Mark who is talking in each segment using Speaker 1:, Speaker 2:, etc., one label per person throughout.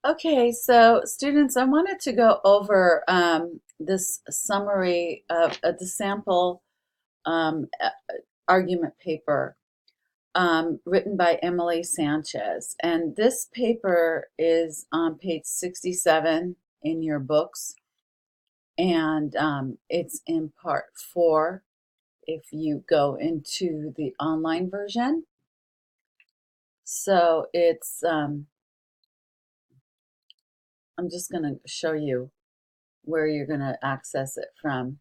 Speaker 1: Okay, so students, I wanted to go over this summary of the sample argument paper written by Emily Sanchez. And this paper is on page 67 in your books, and it's in part 4 if you go into the online version. So I'm just going to show you where you're going to access it from.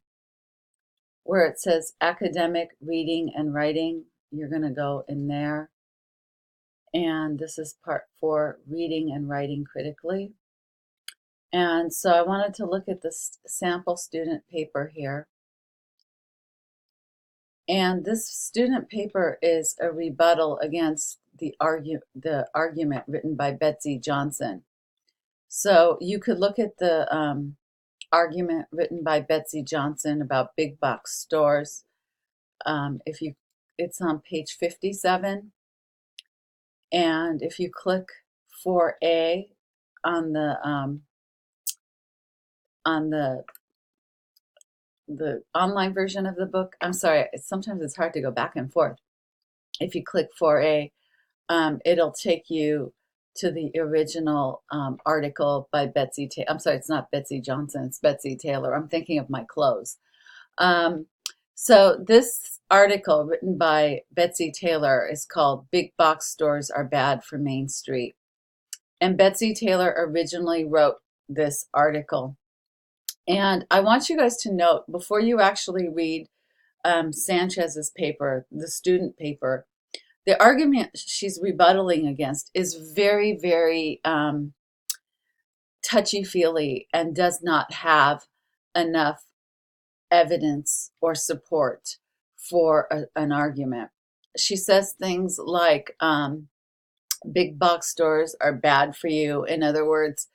Speaker 1: Where it says academic reading and writing, you're going to go in there. And this is part 4, reading and writing critically. And so I wanted to look at this sample student paper here. And this student paper is a rebuttal against the argument written by Betsy Johnson. So you could look at the argument written by Betsy Johnson about big box stores. It's on page 57, and if you click 4A on the online version of the book, I'm sorry, sometimes it's hard to go back and forth. If you click 4A, it'll take you to the original article by Betsy Taylor. I'm sorry, it's not Betsy Johnson, it's Betsy Taylor. I'm thinking of my clothes. So this article written by Betsy Taylor is called Big Box Stores Are Bad for Main Street. And Betsy Taylor originally wrote this article. And I want you guys to note, before you actually read Sanchez's paper, the student paper, the argument she's rebuttaling against is very, very touchy-feely and does not have enough evidence or support for an argument. She says things like big box stores are bad for you. In other words,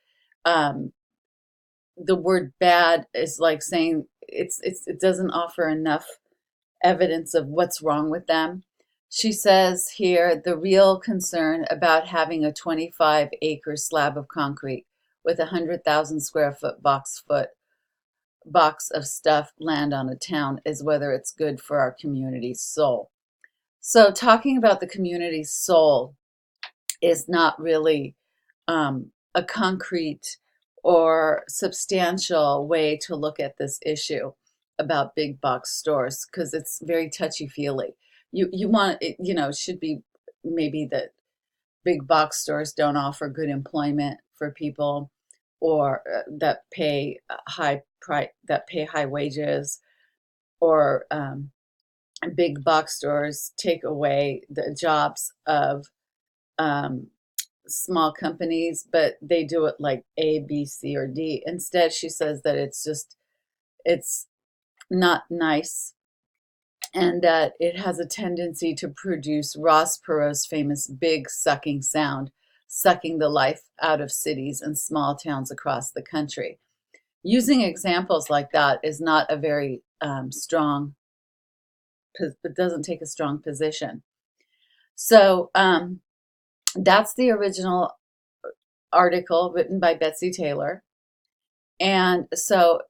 Speaker 1: the word bad is like saying it doesn't offer enough evidence of what's wrong with them. She says here the real concern about having a 25-acre slab of concrete with 100,000 square foot box of stuff land on a town is whether it's good for our community's soul. So talking about the community's soul is not really a concrete or substantial way to look at this issue about big box stores, because it's very touchy-feely. You want it, it should be maybe that big box stores don't offer good employment for people, or that pay high wages, or big box stores take away the jobs of small companies, but they do it like A, B, C, or D. Instead, she says that it's not nice, and that it has a tendency to produce Ross Perot's famous big sucking sound, sucking the life out of cities and small towns across the country. Using examples like that is not a very strong, it doesn't take a strong position. So that's the original article written by Betsy Taylor. And so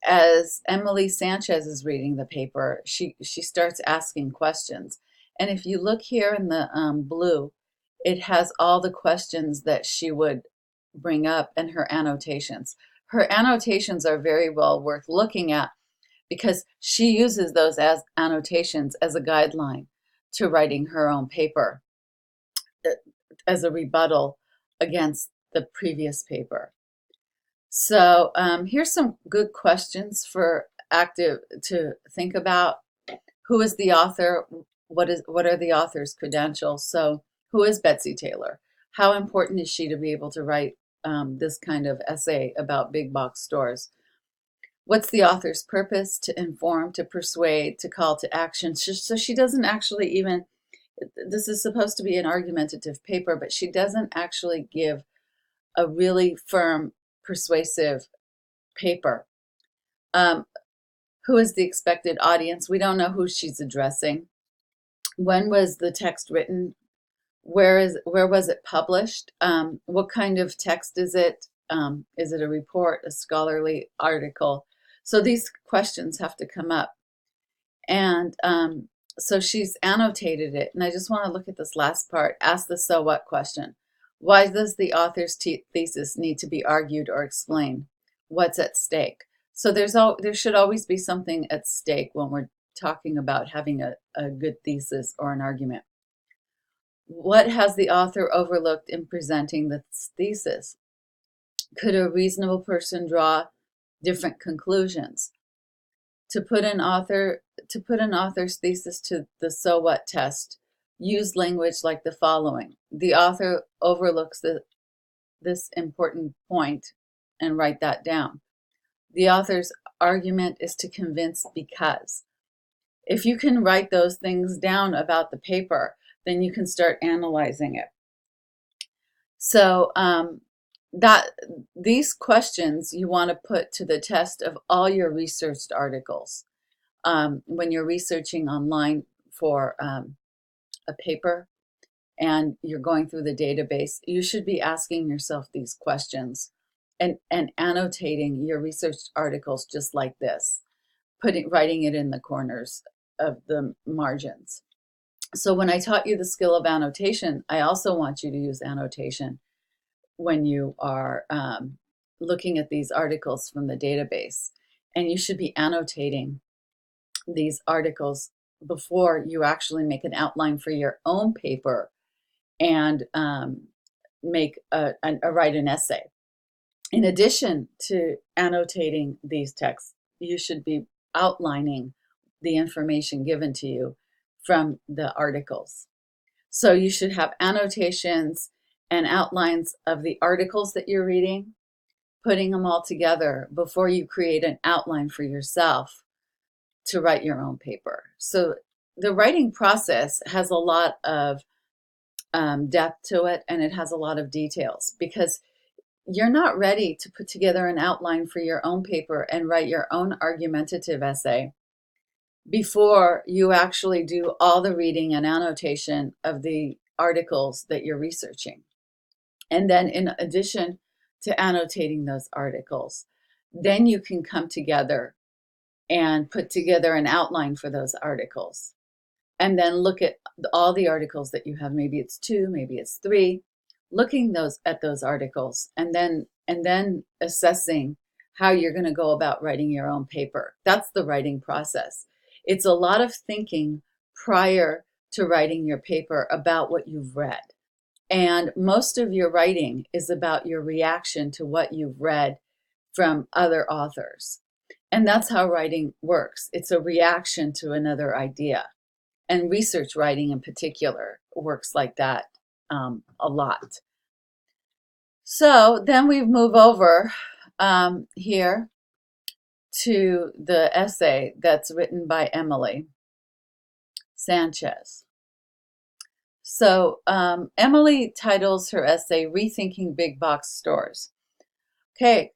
Speaker 1: as Emily Sanchez is reading the paper, she starts asking questions. And if you look here in the blue, it has all the questions that she would bring up and her annotations. Her annotations are very well worth looking at, because she uses those as annotations as a guideline to writing her own paper as a rebuttal against the previous paper. So here's some good questions for active to think about. Who is the author? What are the author's credentials? So who is Betsy Taylor? How important is she to be able to write this kind of essay about big box stores? What's the author's purpose? To inform, to persuade, to call to action. So she doesn't actually even, this is supposed to be an argumentative paper, but she doesn't actually give a really firm, persuasive paper. Who is the expected audience? We don't know who she's addressing. When was the text written? where was it published? What kind of text is it? Is it a report, a scholarly article? So these questions have to come up. And so she's annotated it. And I just want to look at this last part. Ask the so what question. Why does the author's thesis need to be argued or explained? What's at stake? So there should always be something at stake when we're talking about having a good thesis or an argument. What has the author overlooked in presenting the thesis? Could a reasonable person draw different conclusions? To put an author's thesis to the so what test, use language like the following. The author overlooks this important point, and write that down. The author's argument is to convince because. If you can write those things down about the paper, then you can start analyzing it. So these questions you want to put to the test of all your researched articles. When you're researching online for a paper and you're going through the database, you should be asking yourself these questions and annotating your research articles just like this, writing it in the corners of the margins. So when I taught you the skill of annotation, I also want you to use annotation when you are looking at these articles from the database. And you should be annotating these articles before you actually make an outline for your own paper and write an essay. In addition to annotating these texts, you should be outlining the information given to you from the articles. So you should have annotations and outlines of the articles that you're reading, putting them all together before you create an outline for yourself to write your own paper. So the writing process has a lot of depth to it, and it has a lot of details, because you're not ready to put together an outline for your own paper and write your own argumentative essay before you actually do all the reading and annotation of the articles that you're researching. And then in addition to annotating those articles, then you can come together and put together an outline for those articles. And then look at all the articles that you have. Maybe it's 2, maybe it's 3, looking at those articles and then assessing how you're going to go about writing your own paper. That's the writing process. It's a lot of thinking prior to writing your paper about what you've read. And most of your writing is about your reaction to what you've read from other authors. And that's how writing works. It's a reaction to another idea. And research writing in particular works like that a lot. So then we move over here to the essay that's written by Emily Sanchez. So Emily titles her essay, Rethinking Big Box Stores. Okay,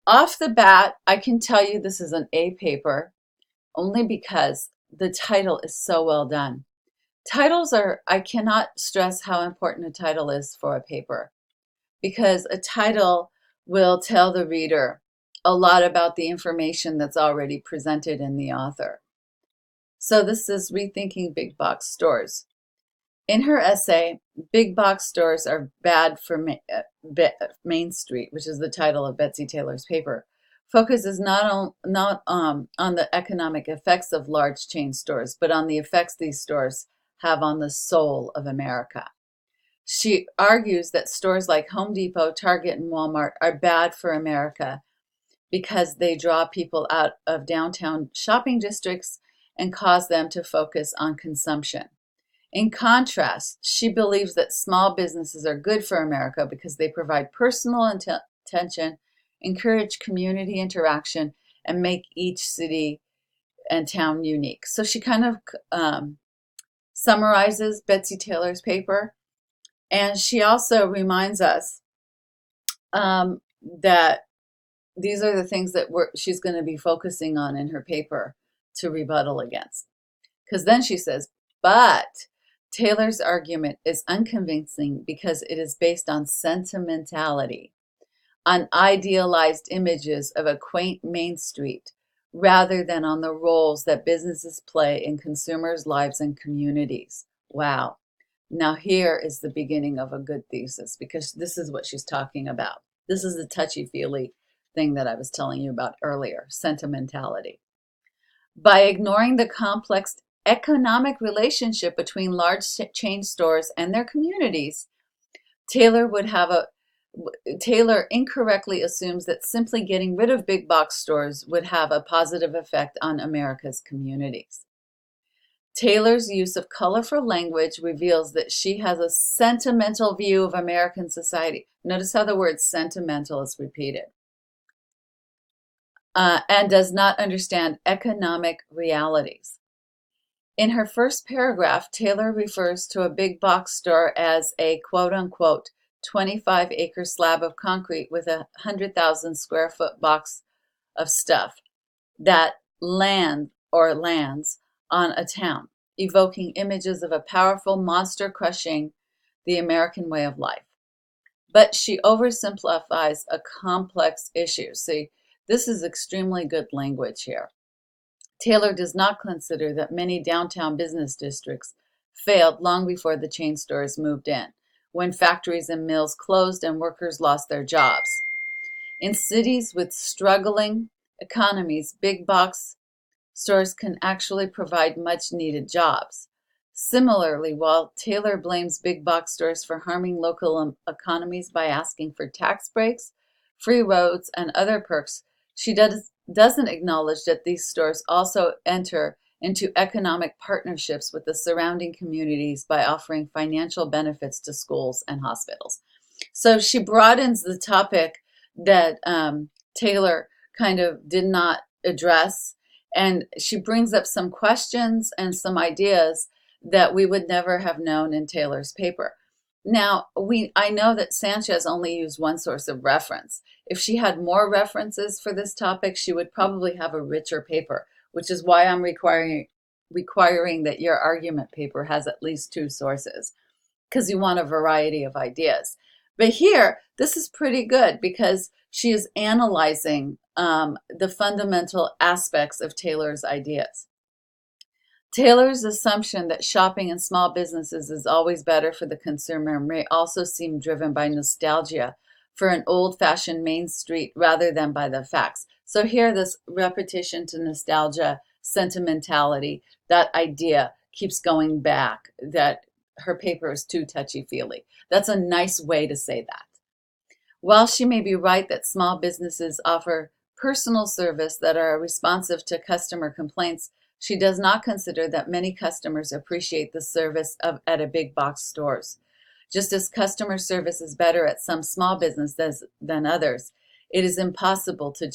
Speaker 1: off the bat, I can tell you this is an A paper, only because the title is so well done. I cannot stress how important a title is for a paper, because a title will tell the reader a lot about the information that's already presented in the author. So this is Rethinking Big Box Stores. In her essay, Big Box Stores Are Bad for Main Street, which is the title of Betsy Taylor's paper, focuses not on the economic effects of large chain stores, but on the effects these stores have on the soul of America. She argues that stores like Home Depot, Target, and Walmart are bad for America because they draw people out of downtown shopping districts and cause them to focus on consumption. In contrast, she believes that small businesses are good for America because they provide personal attention, encourage community interaction, and make each city and town unique. So she kind of summarizes Betsy Taylor's paper, and she also reminds us that these are the things that she's going to be focusing on in her paper to rebuttal against. Because then she says, but Taylor's argument is unconvincing because it is based on sentimentality, on idealized images of a quaint Main Street, rather than on the roles that businesses play in consumers' lives and communities. Wow. Now, here is the beginning of a good thesis, because this is what she's talking about. This is the touchy-feely thing that I was telling you about earlier, sentimentality. By ignoring the complex economic relationship between large chain stores and their communities, Taylor incorrectly assumes that simply getting rid of big box stores would have a positive effect on America's communities. Taylor's use of colorful language reveals that she has a sentimental view of American society. Notice how the word sentimental is repeated. And does not understand economic realities. In her first paragraph, Taylor refers to a big box store as a quote-unquote 25-acre slab of concrete with a 100,000 square foot box of stuff that lands on a town, evoking images of a powerful monster crushing the American way of life. But she oversimplifies a complex issue. See, this is extremely good language here. Taylor does not consider that many downtown business districts failed long before the chain stores moved in, when factories and mills closed and workers lost their jobs. In cities with struggling economies, big box stores can actually provide much needed jobs. Similarly, while Taylor blames big box stores for harming local economies by asking for tax breaks, free roads, and other perks, she doesn't acknowledge that these stores also enter into economic partnerships with the surrounding communities by offering financial benefits to schools and hospitals. So she broadens the topic that Taylor kind of did not address, and she brings up some questions and some ideas that we would never have known in Taylor's paper. Now, I know that Sanchez only used one source of reference. If she had more references for this topic, she would probably have a richer paper, which is why I'm requiring that your argument paper has at least 2 sources, because you want a variety of ideas. But here, this is pretty good because she is analyzing the fundamental aspects of Taylor's ideas. Taylor's assumption that shopping in small businesses is always better for the consumer may also seem driven by nostalgia for an old-fashioned Main Street rather than by the facts. So here, this repetition to nostalgia, sentimentality, that idea keeps going back, that her paper is too touchy-feely. That's a nice way to say that. While she may be right that small businesses offer personal service that are responsive to customer complaints, she does not consider that many customers appreciate the service at a big box stores. Just as customer service is better at some small businesses than others, it is impossible to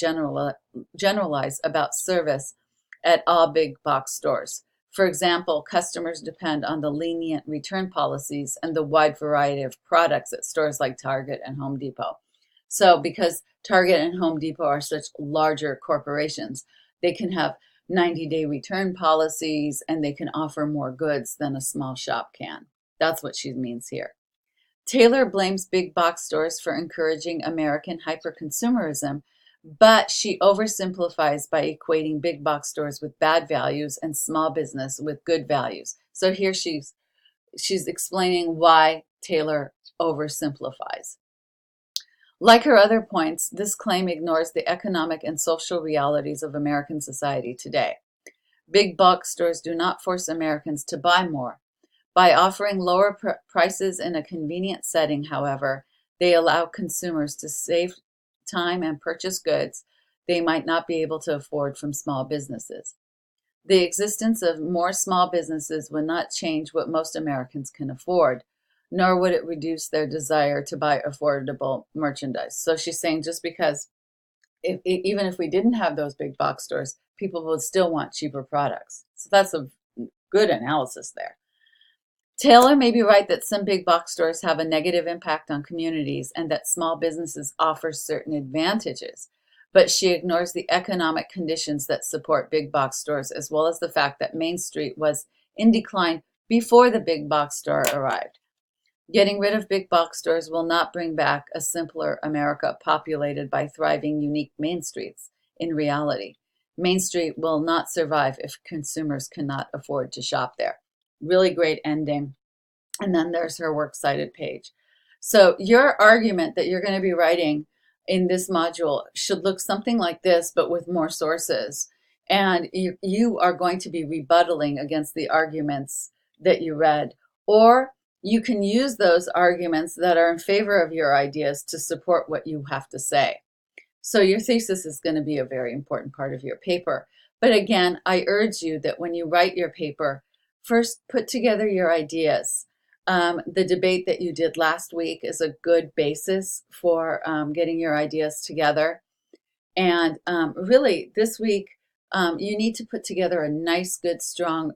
Speaker 1: generalize about service at all big box stores. For example, customers depend on the lenient return policies and the wide variety of products at stores like Target and Home Depot. So because Target and Home Depot are such larger corporations, they can have 90-day return policies, and they can offer more goods than a small shop can. That's what she means here. Taylor blames big box stores for encouraging American hyperconsumerism, but she oversimplifies by equating big box stores with bad values and small business with good values. So here she's explaining why Taylor oversimplifies. Like her other points, this claim ignores the economic and social realities of American society today. Big box stores do not force Americans to buy more. By offering lower prices in a convenient setting, however, they allow consumers to save time and purchase goods they might not be able to afford from small businesses. The existence of more small businesses would not change what most Americans can afford, nor would it reduce their desire to buy affordable merchandise. So she's saying just because even if we didn't have those big box stores, people would still want cheaper products. So that's a good analysis there. Taylor may be right that some big box stores have a negative impact on communities and that small businesses offer certain advantages, but she ignores the economic conditions that support big box stores, as well as the fact that Main Street was in decline before the big box store arrived. Getting rid of big box stores will not bring back a simpler America populated by thriving, unique main streets. In reality, Main Street will not survive if consumers cannot afford to shop there. Really great ending. And then there's her works cited page. So your argument that you're going to be writing in this module should look something like this, but with more sources. And you are going to be rebuttaling against the arguments that you read. Or you can use those arguments that are in favor of your ideas to support what you have to say. So your thesis is going to be a very important part of your paper. But again, I urge you that when you write your paper, first put together your ideas. The debate that you did last week is a good basis for getting your ideas together. And really, this week, you need to put together a nice, good, strong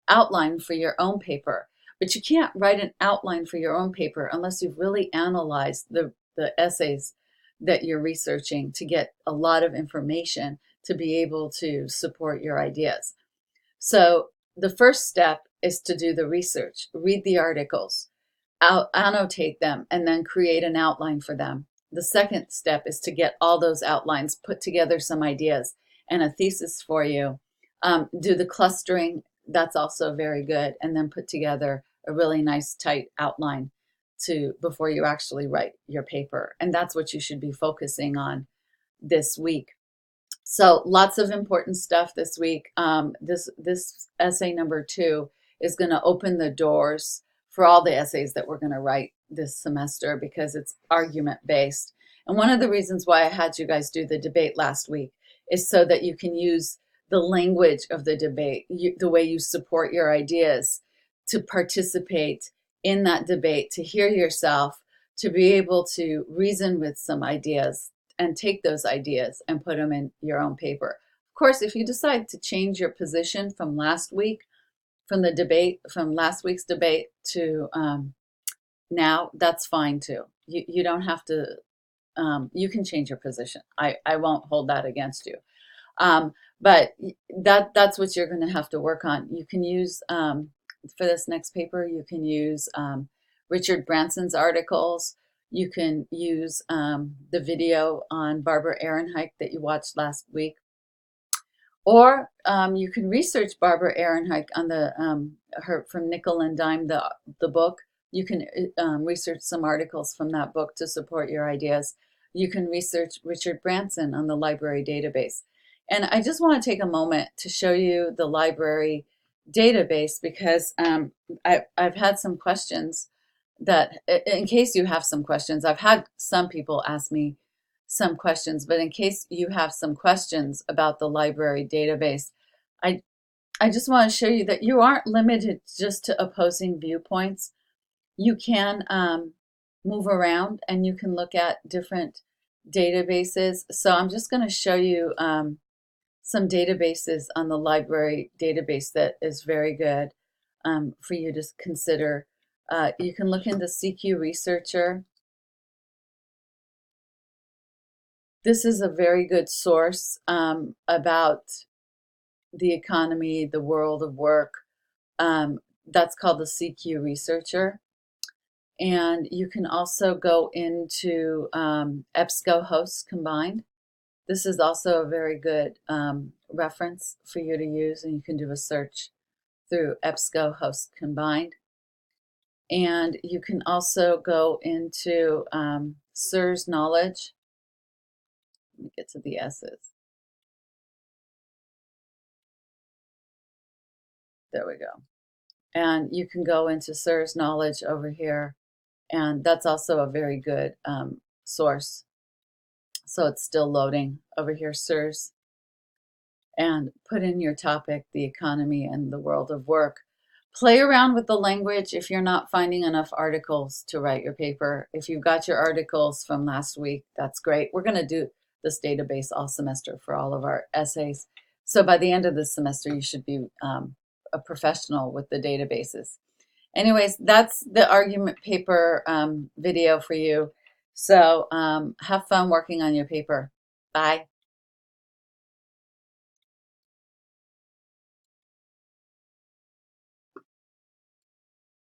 Speaker 1: outline for your own paper. But you can't write an outline for your own paper unless you've really analyzed the essays that you're researching to get a lot of information to be able to support your ideas. So the first step is to do the research, read the articles, annotate them, and then create an outline for them. The second step is to get all those outlines, put together some ideas and a thesis for you. Do the clustering, that's also very good, and then put together a really nice tight outline before you actually write your paper. And that's what you should be focusing on this week. So lots of important stuff this week. This essay number 2 is going to open the doors for all the essays that we're going to write this semester because it's argument based. And one of the reasons why I had you guys do the debate last week is so that you can use the language of the debate, the way you support your ideas, to participate in that debate, to hear yourself, to be able to reason with some ideas and take those ideas and put them in your own paper. Of course, if you decide to change your position from last week, from last week's debate to now, that's fine too. You don't have to, you can change your position. I won't hold that against you. But that's what you're going to have to work on. You can use, for this next paper, you can use Richard Branson's articles. You can use the video on Barbara Ehrenreich that you watched last week. Or you can research Barbara Ehrenreich on her from Nickel and Dime, the book. You can research some articles from that book to support your ideas. You can research Richard Branson on the library database. And I just want to take a moment to show you the library database because I've had some questions that, in case you have some questions, I've had some people ask me some questions, but in case you have some questions about the library database, I just want to show you that you aren't limited just to opposing viewpoints. You can move around and you can look at different databases. So I'm just going to show you some databases on the library database that is very good for you to consider. You can look into CQ Researcher. This is a very good source about the economy, the world of work. That's called the CQ Researcher. And you can also go into EBSCO-Host Combined. This is also a very good reference for you to use, and you can do a search through EBSCO-Host Combined. And you can also go into SIRS Knowledge. Let me get to the S's. There we go. And you can go into SIRS Knowledge over here, and that's also a very good source. So it's still loading over here, SIRS. And put in your topic, the economy and the world of work. Play around with the language if you're not finding enough articles to write your paper. If you've got your articles from last week, that's great. We're going to do this database all semester for all of our essays. So by the end of this semester, you should be a professional with the databases. Anyways, that's the argument paper video for you. So have fun working on your paper. Bye.